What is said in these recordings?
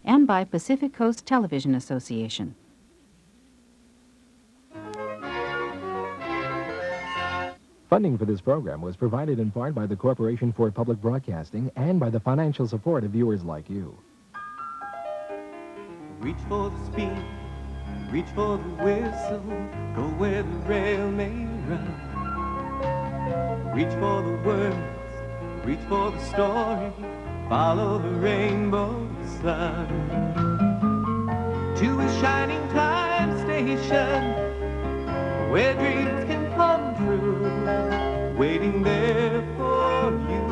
and by Pacific Coast Television Association. Funding for this program was provided in part by the Corporation for Public Broadcasting and by the financial support of viewers like you. Reach for the speed, reach for the whistle, go where the rail may run. Reach for the words, reach for the story, follow the rainbow sun. To a shining time station, where dreams can come true, waiting there for you.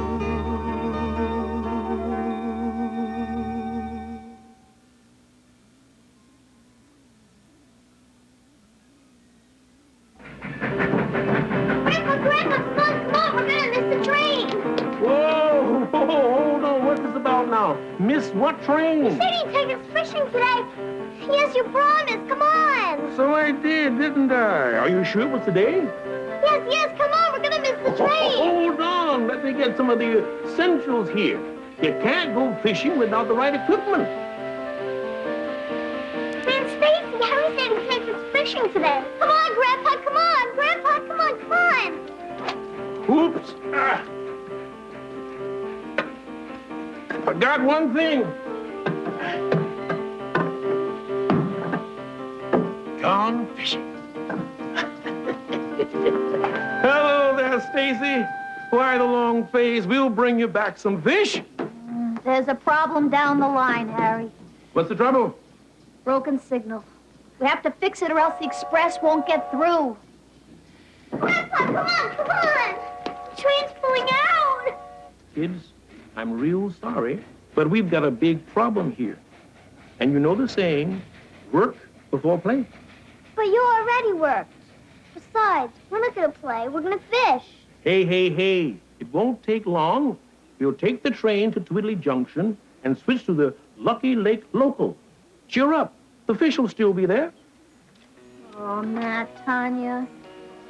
Grandma, come on, we're gonna miss the train. Whoa, hold on, what's this about now? Miss what train? You said he'd take us fishing today. Yes, you promised, come on. So I did, didn't I? Are you sure it was today? Yes, come on, we're gonna miss the train. Hold on, let me get some of the essentials here. You can't go fishing without the right equipment. Man, Stacy, Harry said he'd take us fishing today. Come on, Grandpa, come on. Grandpa, come on, come on. Oops. Forgot one thing. Gone fishing. Hello there, Stacy. Why the long face? We'll bring you back some fish. There's a problem down the line, Harry. What's the trouble? Broken signal. We have to fix it or else the express won't get through. Grandpa, come on. The train's pulling out. Kids, I'm real sorry, but we've got a big problem here. And you know the saying, work before play. But you already worked. Besides, we're not gonna play, we're gonna fish. Hey. It won't take long. We'll take the train to Twiddly Junction and switch to the Lucky Lake Local. Cheer up. The fish will still be there. Oh, Matt, Tanya,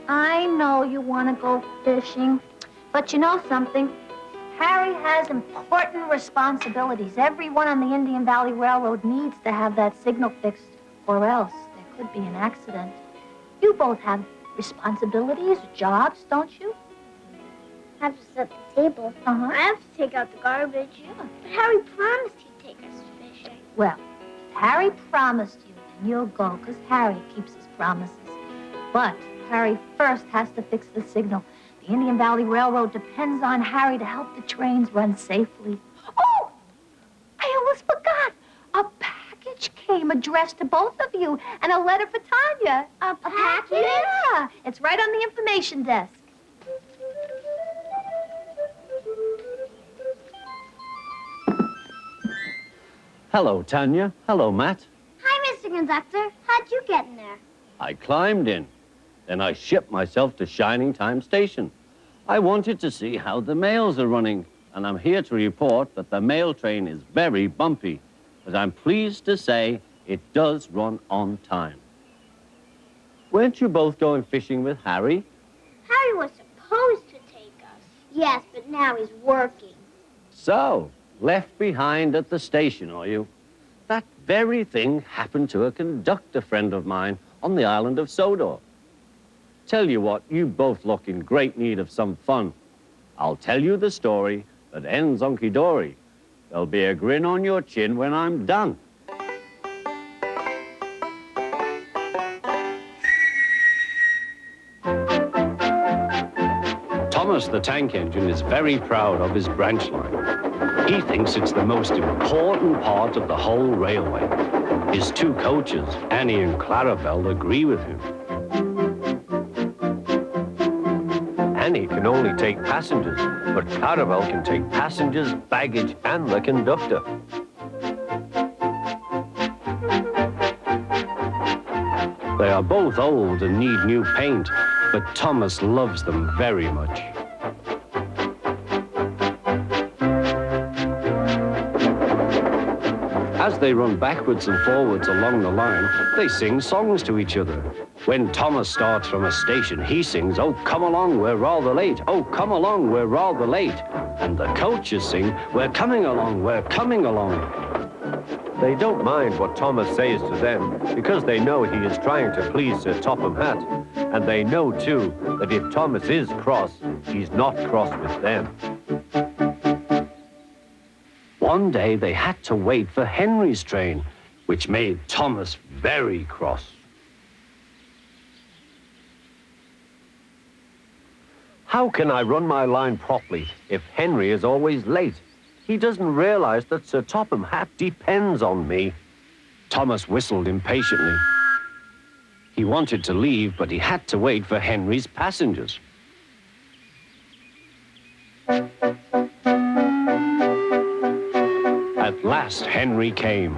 I know you want to go fishing, but you know something? Harry has important responsibilities. Everyone on the Indian Valley Railroad needs to have that signal fixed, or else there could be an accident. You both have responsibilities, jobs, don't you? I have to set the table. I have to take out the garbage. Yeah. But Harry promised he'd take us fishing. Well, if Harry promised you, then you'll go, because Harry keeps his promises. But Harry first has to fix the signal. The Indian Valley Railroad depends on Harry to help the trains run safely. Oh! I almost forgot. A package came addressed to both of you, and a letter for Tanya. A package? Yeah. It's right on the information desk. Hello, Tanya. Hello, Matt. Hi, Mr. Conductor. How'd you get in there? I climbed in. Then I shipped myself to Shining Time Station. I wanted to see how the mails are running, and I'm here to report that the mail train is very bumpy, but I'm pleased to say it does run on time. Weren't you both going fishing with Harry? Harry was supposed to take us. Yes, but now he's working. So, left behind at the station, are you? That very thing happened to a conductor friend of mine on the island of Sodor. Tell you what, you both look in great need of some fun. I'll tell you the story that ends hunky-dory. There'll be a grin on your chin when I'm done. Thomas the tank engine is very proud of his branch line. He thinks it's the most important part of the whole railway. His two coaches, Annie and Clarabelle, agree with him. Annie can only take passengers, but Clarabelle can take passengers, baggage, and the conductor. They are both old and need new paint, but Thomas loves them very much. As they run backwards and forwards along the line, they sing songs to each other. When Thomas starts from a station, he sings, "Oh, come along, we're rather late. Oh, come along, we're rather late." And the coaches sing, "We're coming along, we're coming along." They don't mind what Thomas says to them because they know he is trying to please Sir Topham Hatt. And they know, too, that if Thomas is cross, he's not cross with them. One day they had to wait for Henry's train, which made Thomas very cross. How can I run my line properly if Henry is always late? He doesn't realize that Sir Topham Hatt depends on me. Thomas whistled impatiently. He wanted to leave, but he had to wait for Henry's passengers. At last, Henry came.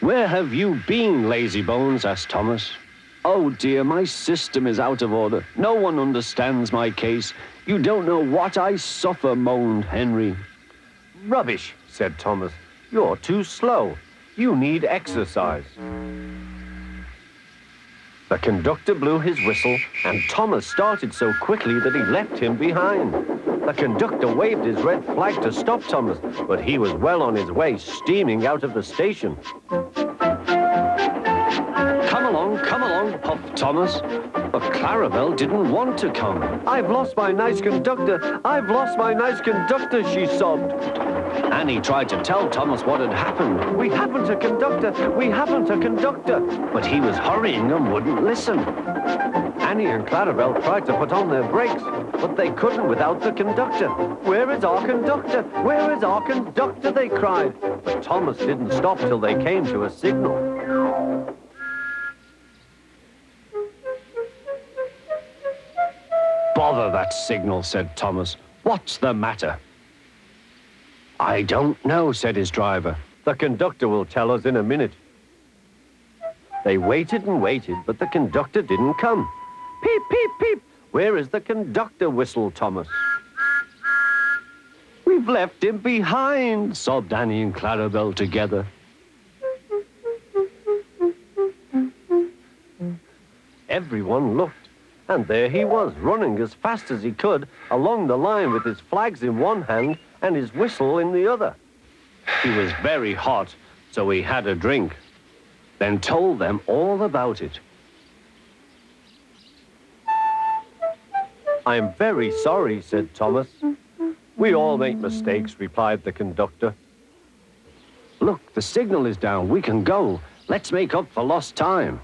Where have you been, lazybones? Asked Thomas. Oh dear, my system is out of order. No one understands my case. You don't know what I suffer, moaned Henry. Rubbish, said Thomas. You're too slow. You need exercise. The conductor blew his whistle, and Thomas started so quickly that he left him behind. The conductor waved his red flag to stop Thomas, but he was well on his way, steaming out of the station. Come along, puffed Thomas. But Clarabelle didn't want to come. I've lost my nice conductor. I've lost my nice conductor, she sobbed. Annie tried to tell Thomas what had happened. We haven't a conductor. We haven't a conductor. But he was hurrying and wouldn't listen. Annie and Clarabelle tried to put on their brakes, but they couldn't without the conductor. Where is our conductor? Where is our conductor? They cried. But Thomas didn't stop till they came to a signal. Bother that signal, said Thomas. What's the matter? I don't know, said his driver. The conductor will tell us in a minute. They waited and waited, but the conductor didn't come. Peep, peep, peep. Where is the conductor? Whistled Thomas. We've left him behind, sobbed Annie and Clarabelle together. Everyone looked. And there he was, running as fast as he could along the line with his flags in one hand and his whistle in the other. He was very hot, so he had a drink, then told them all about it. I'm very sorry, said Thomas. We all make mistakes, replied the conductor. Look, the signal is down. We can go. Let's make up for lost time.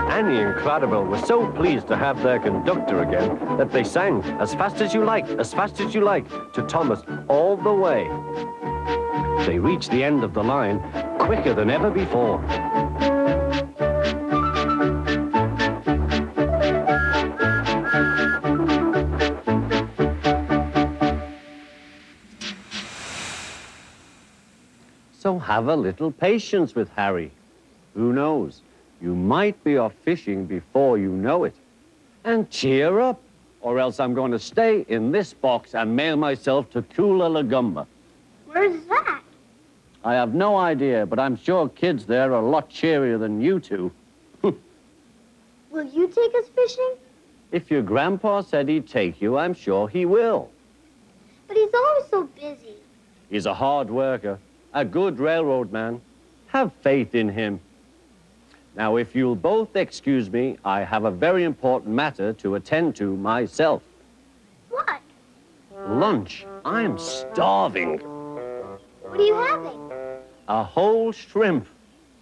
Annie and Clarabelle were so pleased to have their conductor again that they sang as fast as you like to Thomas all the way. They reached the end of the line quicker than ever before. So have a little patience with Harry. Who knows? You might be off fishing before you know it. And cheer up, or else I'm going to stay in this box and mail myself to Kula Lagumba. Where's that? I have no idea, but I'm sure kids there are a lot cheerier than you two. Will you take us fishing? If your grandpa said he'd take you, I'm sure he will. But he's always so busy. He's a hard worker, a good railroad man. Have faith in him. Now, if you'll both excuse me, I have a very important matter to attend to myself. What? Lunch. I'm starving. What are you having? A whole shrimp.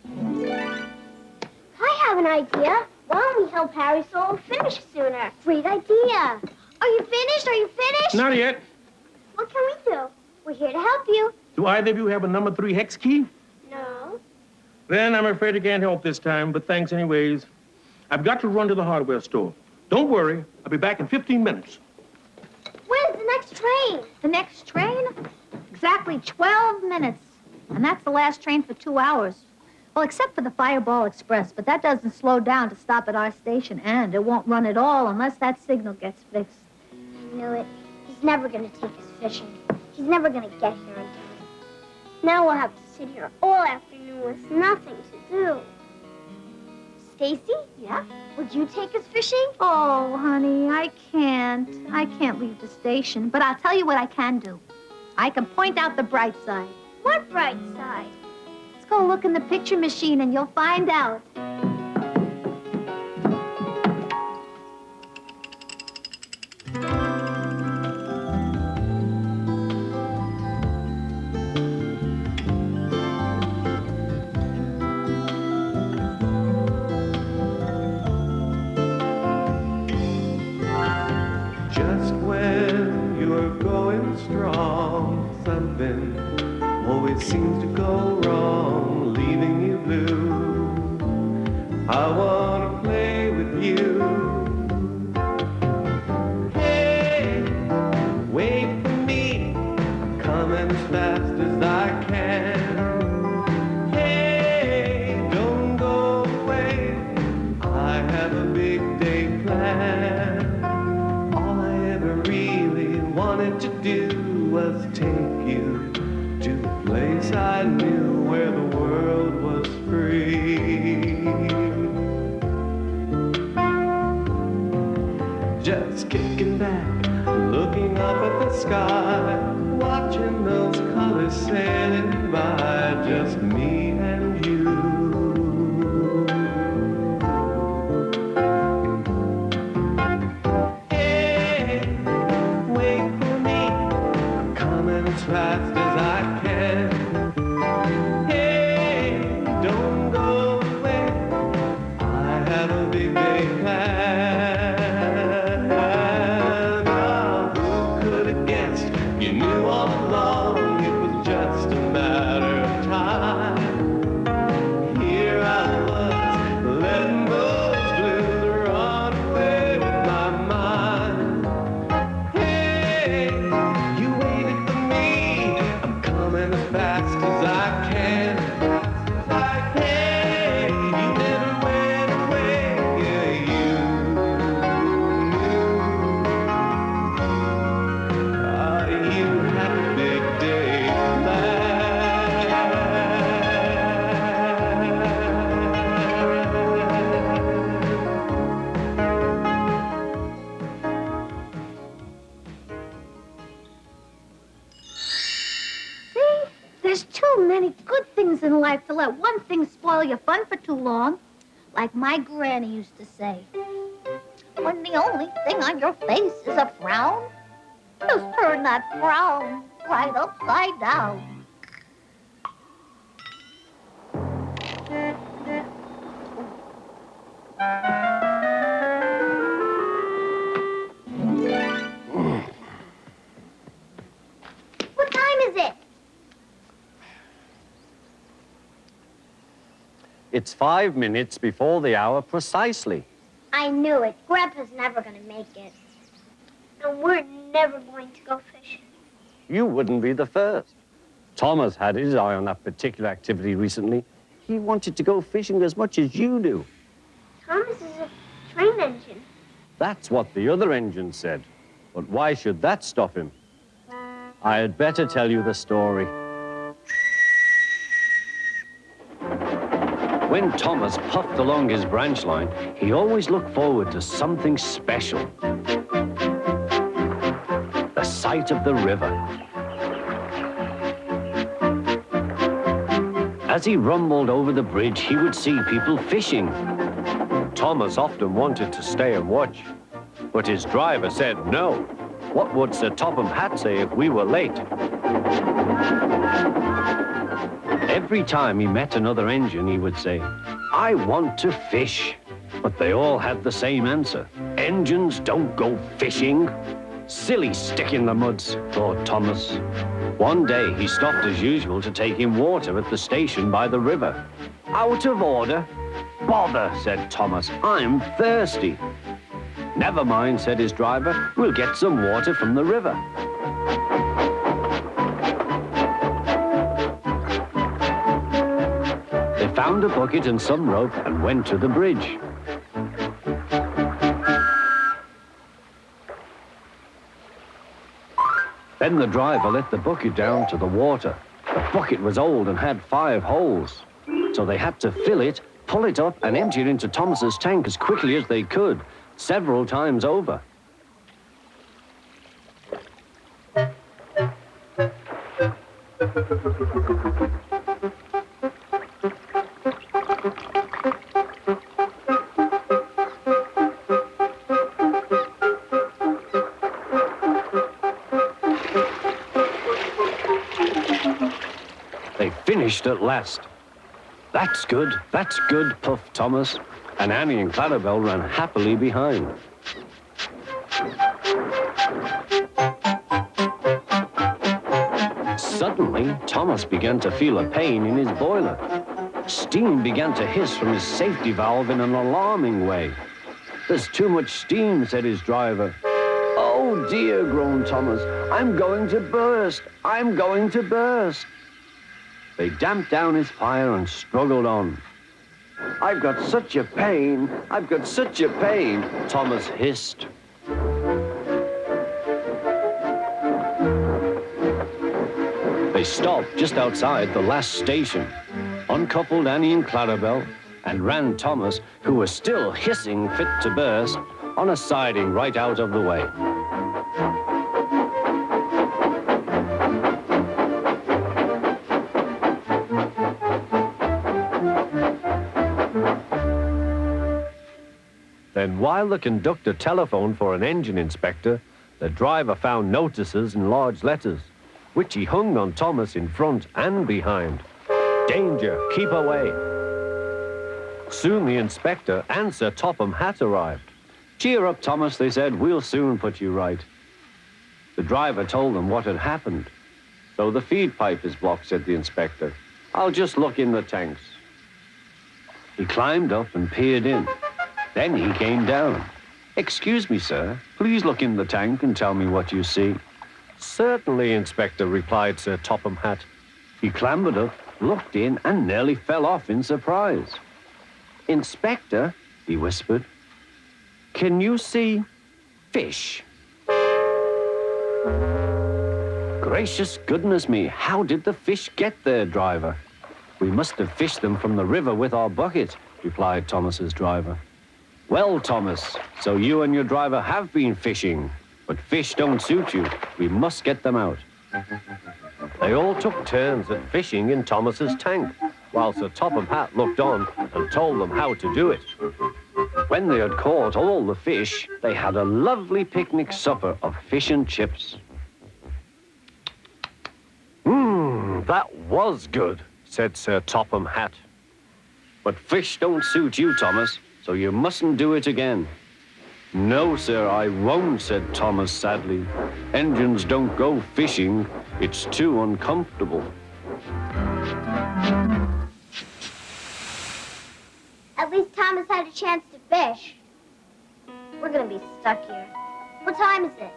I have an idea. Why don't we help Harry so he'll finish sooner? Great idea. Are you finished? Are you finished? Not yet. What can we do? We're here to help you. Do either of you have a number 3 hex key? No. Then I'm afraid I can't help this time, but thanks anyways. I've got to run to the hardware store. Don't worry, I'll be back in 15 minutes. When's the next train? The next train? Exactly 12 minutes. And that's the last train for 2 hours. Well, except for the Fireball Express, but that doesn't slow down to stop at our station, and it won't run at all unless that signal gets fixed. knew it. He's never going to take us fishing. He's never going to get here in time. Now we'll have to sit here all afternoon with nothing to do. Stacy? Yeah? Would you take us fishing? Oh, honey, I can't. I can't leave the station. But I'll tell you what I can do. I can point out the bright side. What bright side? Let's go look in the picture machine and you'll find out. Just when you're going strong, something always seems to go wrong, leaving you blue. I wanna play with you. Hey, wait for me, I'm coming as fast as I can. Hey, don't go away, I have a big day planned. All I ever really wanted to do was take you to a place I knew where the world was free. Just kicking back, looking up at the sky, watching those colors sailing by, just me and you. Hey, wait for me, I'm coming as fast as I can. Hey, don't go away, I have a big day planned. Oh, who could have guessed? You knew all along it was just a matter of time. Here I was, letting those blues run away with my mind. Hey, you waited for me, I'm coming as fast as I can. Hey, you never went away, yeah, you knew. You had a big day See? There's too many good things in life to let one thing spoil your fun for too long. Like my granny used to say. When the only thing on your face is a frown, just turn that frown right upside down. What time is it? It's 5 minutes before the hour precisely. I knew it. Grandpa's never going to make it. And we're never going to go fishing. You wouldn't be the first. Thomas had his eye on that particular activity recently. He wanted to go fishing as much as you do. Thomas is a train engine. That's what the other engine said. But why should that stop him? I had better tell you the story. When Thomas puffed along his branch line, he always looked forward to something special. The sight of the river. As he rumbled over the bridge, he would see people fishing. Thomas often wanted to stay and watch, but his driver said no. What would Sir Topham Hatt say if we were late? Every time he met another engine, he would say, "I want to fish." But they all had the same answer. Engines don't go fishing. Silly stick in the muds, thought Thomas. One day, he stopped as usual to take in water at the station by the river. Out of order? Bother, said Thomas. I'm thirsty. Never mind, said his driver. We'll get some water from the river. They found a bucket and some rope and went to the bridge. Then the driver let the bucket down to the water. The bucket was old and had 5 holes. So they had to fill it, pull it up, and empty it into Thomas's tank as quickly as they could, several times over. They finished at last. That's good, puffed Thomas, and Annie and Clarabelle ran happily behind. Suddenly, Thomas began to feel a pain in his boiler. Steam began to hiss from his safety valve in an alarming way. "There's too much steam," said his driver. "Oh dear," groaned Thomas, "I'm going to burst, I'm going to burst." They damped down his fire and struggled on. "I've got such a pain, I've got such a pain," Thomas hissed. They stopped just outside the last station, uncoupled Annie and Clarabelle, and ran Thomas, who was still hissing fit to burst, on a siding right out of the way. Then, while the conductor telephoned for an engine inspector, the driver found notices in large letters, which he hung on Thomas in front and behind. "Danger, keep away." Soon the inspector and Sir Topham Hatt arrived. "Cheer up, Thomas," they said, "we'll soon put you right." The driver told them what had happened. "So the feed pipe is blocked," said the inspector. "I'll just look in the tanks." He climbed up and peered in. Then he came down. "Excuse me, sir, please look in the tank and tell me what you see." "Certainly, Inspector," replied Sir Topham Hatt. He clambered up, looked in, and nearly fell off in surprise. "Inspector," he whispered, "can you see fish?" "Gracious goodness me, how did the fish get there, driver?" "We must have fished them from the river with our bucket," replied Thomas's driver. "Well, Thomas, so you and your driver have been fishing, but fish don't suit you. We must get them out." They all took turns at fishing in Thomas's tank, while Sir Topham Hatt looked on and told them how to do it. When they had caught all the fish, they had a lovely picnic supper of fish and chips. That was good," said Sir Topham Hatt. "But fish don't suit you, Thomas, so you mustn't do it again." "No, sir, I won't," said Thomas sadly. "Engines don't go fishing. It's too uncomfortable." At least Thomas had a chance to fish. We're gonna be stuck here. What time is it?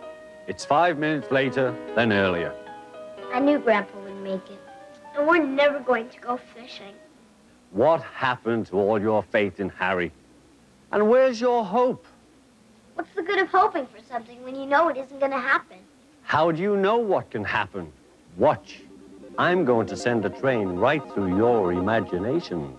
It's 5 minutes later than earlier. I knew Grandpa would make it. And we're never going to go fishing. What happened to all your faith in Harry? And where's your hope? What's the good of hoping for something when you know it isn't gonna happen? How do you know what can happen? Watch. I'm going to send a train right through your imaginations.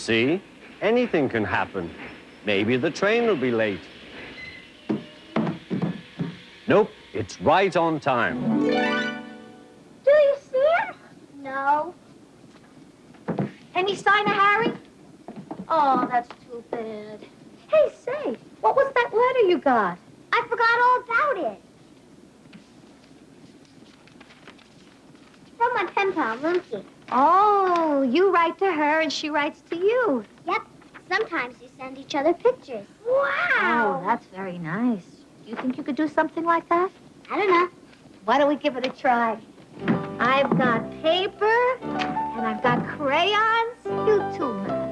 see? Anything can happen. Maybe the train will be late. Nope, it's right on time. Do you see him? No. Any sign of Harry? Oh, that's too bad. Hey, say, what was that letter you got? I forgot all about it. From my pen pal, Monkey. Oh, you write to her and she writes to you. Yep. Sometimes you send each other pictures. Wow. Oh, that's very nice. Do you think you could do something like that? I don't know. Why don't we give it a try? I've got paper and I've got crayons. You too, Matt.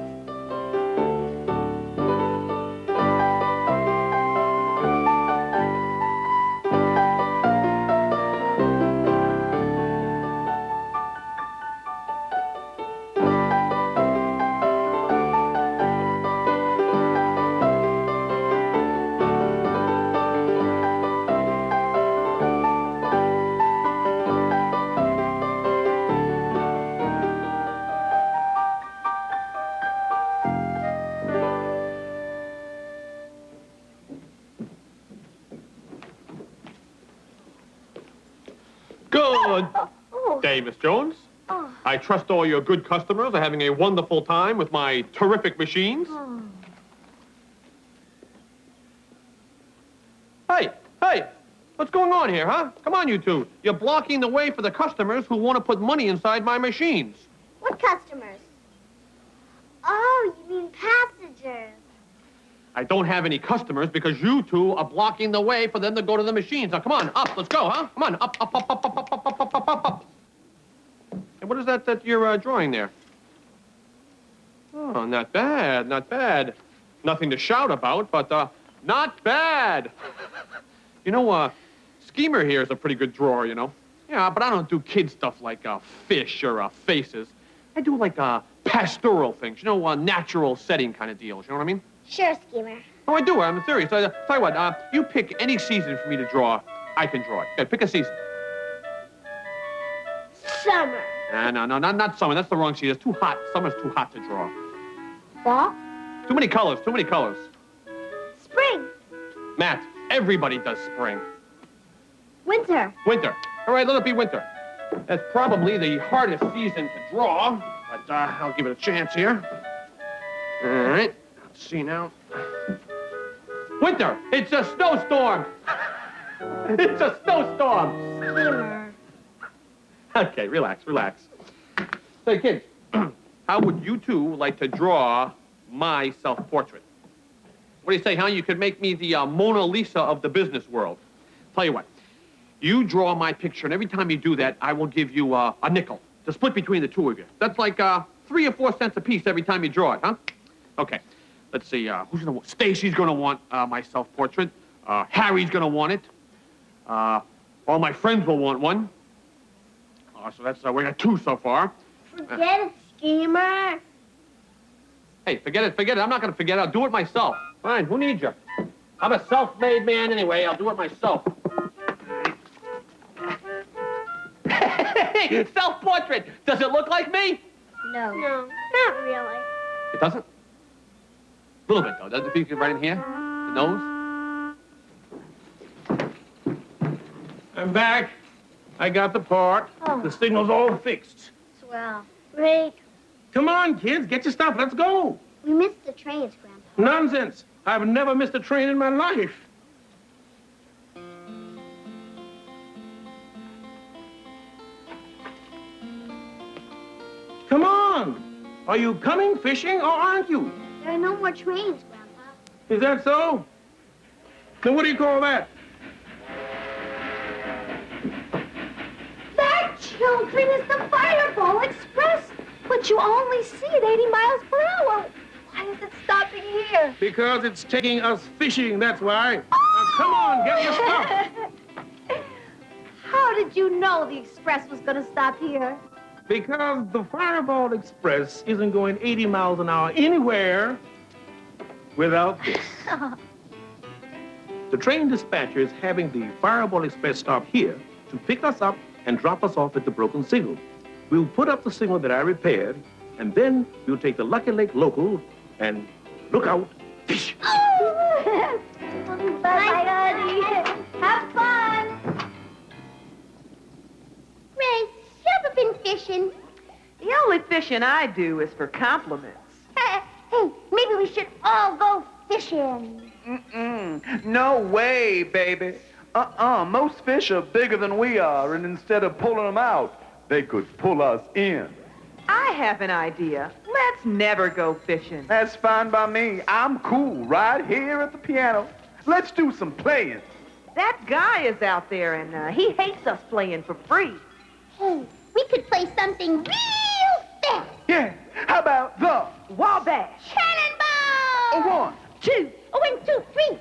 Good Oh. day, Miss Jones. Oh. I trust all your good customers are having a wonderful time with my terrific machines. Oh. Hey, what's going on here, huh? Come on, you two. You're blocking the way for the customers who want to put money inside my machines. What customers? Oh, you mean passengers. I don't have any customers because you two are blocking the way for them to go to the machines. Now, come on, up, let's go, huh? Come on, up. And what is that you're drawing there? Oh, not bad, not bad. Nothing to shout about, but not bad. You know, Schemer here is a pretty good drawer, you know. Yeah, but I don't do kid stuff like fish or faces. I do like pastoral things, you know, natural setting kind of deals, you know what I mean? Sure, Schemer. Oh, I do. I'm serious. Tell you what, you pick any season for me to draw. I can draw it. Okay, pick a season. Summer. No, not summer. That's the wrong season. It's too hot. Summer's too hot to draw. Fall. Too many colors. Spring. Matt, everybody does spring. Winter. Winter. All right, let it be winter. That's probably the hardest season to draw, but I'll give it a chance here. All right. Let's see now. Winter. It's a snowstorm. It's a snowstorm. Schemer. Okay, relax. Say, kids, how would you two like to draw my self-portrait? What do you say, huh? You could make me the Mona Lisa of the business world. Tell you what, you draw my picture, and every time you do that, I will give you a nickel to split between the two of you. That's like 3 or 4 cents a piece every time you draw it, huh? Okay, let's see, who's gonna want? Stacy's gonna want my self-portrait. Harry's gonna want it. All my friends will want one. So that's, we got 2 so far. Forget it, Schemer. Hey, forget it. I'm not gonna forget it. I'll do it myself. Fine, who needs you? I'm a self-made man anyway. I'll do it myself. Hey, self-portrait. Does it look like me? No. No, not really. It doesn't? A little bit, though. Doesn't it think you right in here? The nose? I'm back. I got the part. Oh. The signal's all fixed. Swell. Great. Come on, kids, get your stuff. Let's go. We missed the trains, Grandpa. Nonsense. I've never missed a train in my life. Come on. Are you coming fishing or aren't you? There are no more trains, Grandpa. Is that so? Then what do you call that? That, children, is the Fireball Express. But you only see it 80 miles per hour. Why is it stopping here? Because it's taking us fishing, that's why. Now, come on, get your stuff. How did you know the express was going to stop here? Because the Fireball Express isn't going 80 miles an hour anywhere without this. The train dispatcher is having the Fireball Express stop here to pick us up and drop us off at the broken signal. We'll put up the signal that I repaired, And then we'll take the Lucky Lake local and look out, fish. Bye, Daddy. Have fun. Ray, you ever been fishing? The only fishing I do is for compliments. Hey, maybe we should all go fishing. No way, baby. Most fish are bigger than we are, and instead of pulling them out, they could pull us in. I have an idea. Let's never go fishing. That's fine by me. I'm cool right here at the piano. Let's do some playing. That guy is out there, and he hates us playing for free. Hey, we could play something real fast. Yeah, how about the Wabash. Cannonball! 1, 2. 1, 2, 3.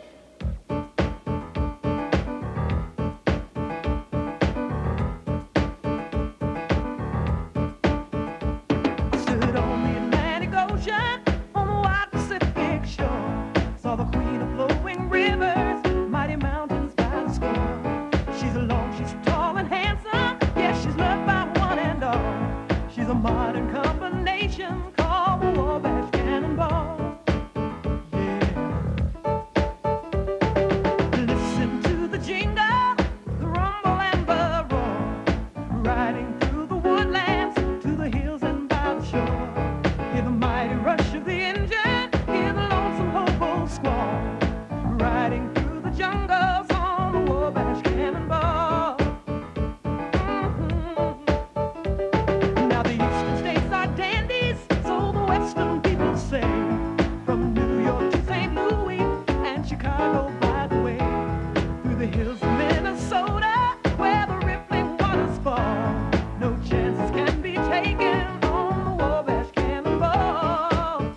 Stood on the Atlantic Ocean, on the wide Pacific shore. Saw the queen of flowing rivers, mighty mountains by the score. She's alone, she's tall and handsome. Yes, she's loved by one and all. She's a modern combination called the Wabash Cannonball. Listen to the jingle, the rumble and the roar, riding through the woodlands to the hills and by the shore. Hear the mighty rush of the engine, hear the lonesome hobo squall, riding through the jungles on the Wabash Cannonball. Now the eastern states are dandies, so the western people say, from New York to St. Louis and Chicago, by the way, through the hills of Minnesota, where the rippling waters fall. No chances can be taken on the Wabash Cannonball.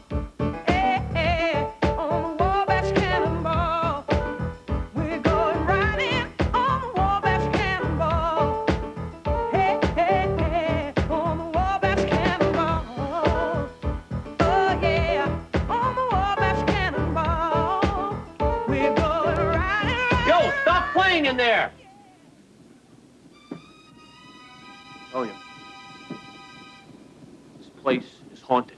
Hey, hey, on the Wabash Cannonball. We're going riding on the Wabash Cannonball. Hey, hey, hey, on the Wabash Cannonball. Oh, yeah, on the Wabash Cannonball. We're going riding. Yo, stop playing in there! Oh, yeah. This place is haunted.